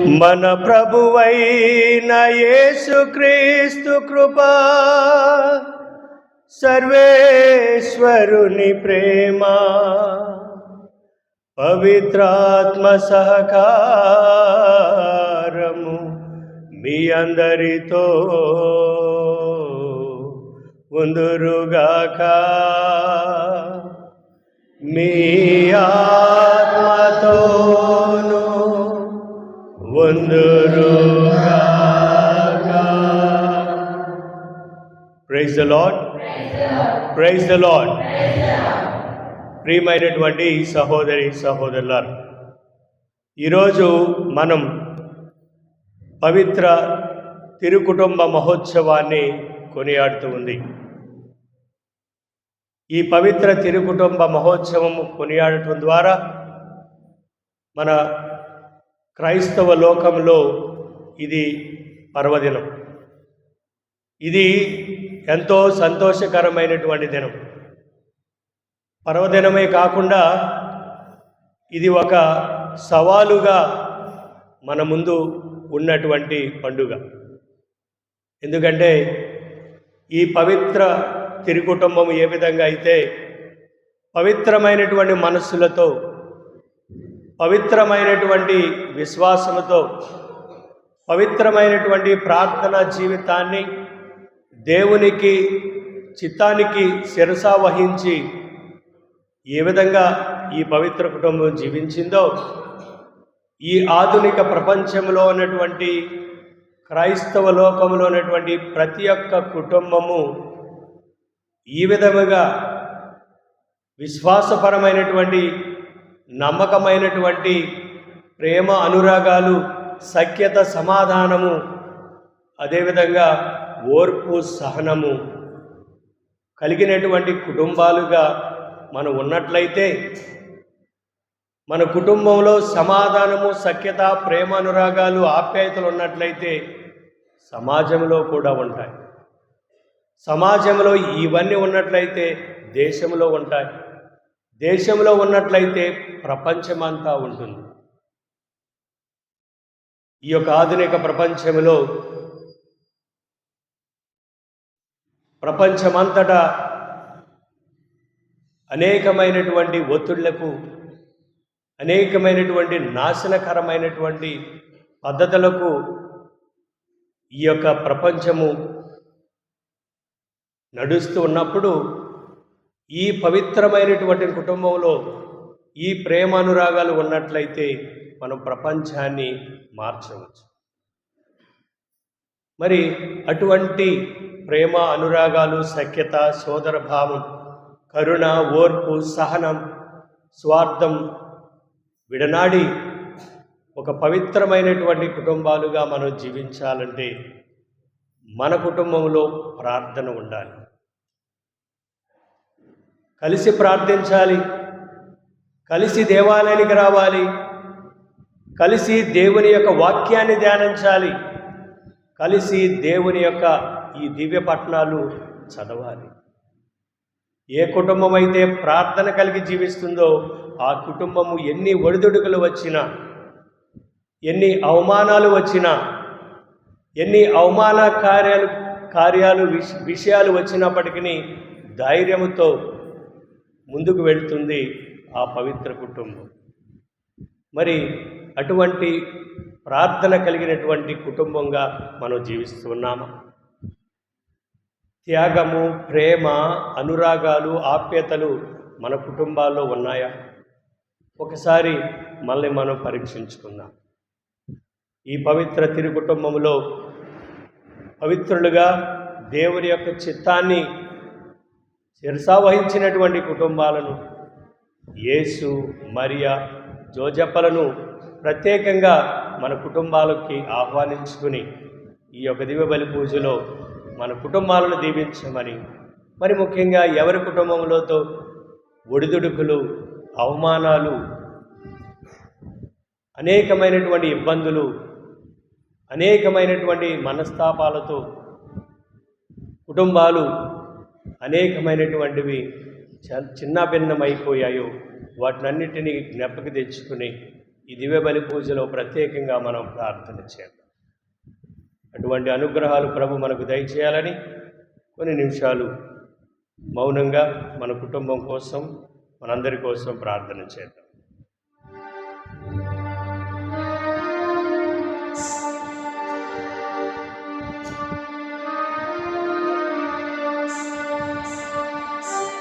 మన ప్రభువైన యేసుక్రీస్తు కృపా, సర్వేశ్వరుని ప్రేమ, పవిత్రాత్మ సహకారము మీ అందరితో ఉందురుగాక. మీ ఆత్మతోను ఉందురుగాక. Praise the lord, praise the lord. ప్రియమైనటువంటి సహోదరి సహోదరులారా, ఈరోజు మనం పవిత్ర తిరుకుటుంబ మహోత్సవాన్ని కొనియాడుతూ ఉంది. ఈ పవిత్ర తిరుకుటుంబ మహోత్సవము కొనియాడటం ద్వారా మన క్రైస్తవ లోకంలో ఇది పర్వదినం. ఇది ఎంతో సంతోషకరమైనటువంటి దినం. పర్వదినమే కాకుండా ఇది ఒక సవాలుగా మన ముందు ఉన్నటువంటి పండుగ. ఎందుకంటే ఈ పవిత్ర తిరుకుటుంబం ఏ విధంగా అయితే పవిత్రమైనటువంటి మనస్సులతో, పవిత్రమైనటువంటి విశ్వాసముతో, పవిత్రమైనటువంటి ప్రార్థనా జీవితాన్ని దేవునికి చిత్తానికి శిరసా వహించి ఏ విధంగా ఈ పవిత్ర కుటుంబం జీవించిందో, ఈ ఆధునిక ప్రపంచంలో ఉన్నటువంటి క్రైస్తవ లోకంలో ఉన్నటువంటి ప్రతి ఒక్క కుటుంబము ఈ విధముగా విశ్వాసపరమైనటువంటి, నమ్మకమైనటువంటి ప్రేమ, అనురాగాలు, సఖ్యత, సమాధానము, అదేవిధంగా ఓర్పు, సహనము కలిగినటువంటి కుటుంబాలుగా మనం ఉన్నట్లయితే, మన కుటుంబంలో సమాధానము, సఖ్యత, ప్రేమ, అనురాగాలు, ఆప్యాయతలు ఉన్నట్లయితే సమాజంలో కూడా ఉంటాయి. సమాజంలో ఇవన్నీ ఉన్నట్లయితే దేశంలో ఉంటాయి. దేశంలో ఉన్నట్లయితే ప్రపంచమంతా ఉంటుంది. ఈ యొక్క ఆధునిక ప్రపంచంలో ప్రపంచమంతటా అనేకమైనటువంటి ఒత్తిళ్లకు, అనేకమైనటువంటి నాశనకరమైనటువంటి పద్ధతులకు ఈ యొక్క ప్రపంచము నడుస్తూ ఉన్నప్పుడు, ఈ పవిత్రమైనటువంటి కుటుంబంలో ఈ ప్రేమానురాగాలు ఉన్నట్లయితే మనం ప్రపంచాన్ని మార్చవచ్చు. మరి అటువంటి ప్రేమ, అనురాగాలు, సఖ్యత, సోదరభావం, కరుణ, ఓర్పు, సహనం, స్వార్థం విడనాడి ఒక పవిత్రమైనటువంటి కుటుంబాలుగా మనం జీవించాలంటే మన కుటుంబంలో ప్రార్థన ఉండాలి. కలిసి ప్రార్థించాలి, కలిసి దేవాలయానికి రావాలి, కలిసి దేవుని యొక్క వాక్యాన్ని ధ్యానించాలి, కలిసి దేవుని యొక్క ఈ దివ్య పట్టణాలు చదవాలి. ఏ కుటుంబం అయితే ప్రార్థన కలిగి జీవిస్తుందో ఆ కుటుంబము ఎన్ని ఒడిదుడుకులు వచ్చినా, ఎన్ని అవమానాలు వచ్చినా, ఎన్ని అవమాన విషయాలు వచ్చినప్పటికీ ధైర్యంతో ముందుకు వెళ్తుంది ఆ పవిత్ర కుటుంబం. మరి అటువంటి ప్రార్థన కలిగినటువంటి కుటుంబంగా మనం జీవిస్తున్నామా? త్యాగము, ప్రేమ, అనురాగాలు, ఆప్యాయతలు మన కుటుంబాల్లో ఉన్నాయా? ఒకసారి మనల్ని మనం పరీక్షించుకుందాం. ఈ పవిత్ర తిరుకుటుంబంలో పవిత్రులుగా దేవుని యొక్క చిత్తాన్ని శిరసా వహించినటువంటి కుటుంబాలను, యేసు, మరియా, జోజప్పలను ప్రత్యేకంగా మన కుటుంబాలకి ఆహ్వానించుకుని ఈ యొక్క దివ్య బలి పూజలో మన కుటుంబాలను దీవించమని, మరి ముఖ్యంగా ఎవరి కుటుంబంలోతో ఒడిదుడుకులు, అవమానాలు, అనేకమైనటువంటి ఇబ్బందులు, అనేకమైనటువంటి మనస్తాపాలతో కుటుంబాలు అనేకమైనటువంటివి చిన్నాభిన్నమైపోయాయో వాటినన్నిటినీ జ్ఞాపకం తెచ్చుకుని ఈ దివ్య బలి పూజలో ప్రత్యేకంగా మనం ప్రార్థన చేద్దాం. అటువంటి అనుగ్రహాలు ప్రభు మనకు దయచేయాలని కొన్ని నిమిషాలు మౌనంగా మన కుటుంబం కోసం, మనందరి కోసం ప్రార్థన చేద్దాం.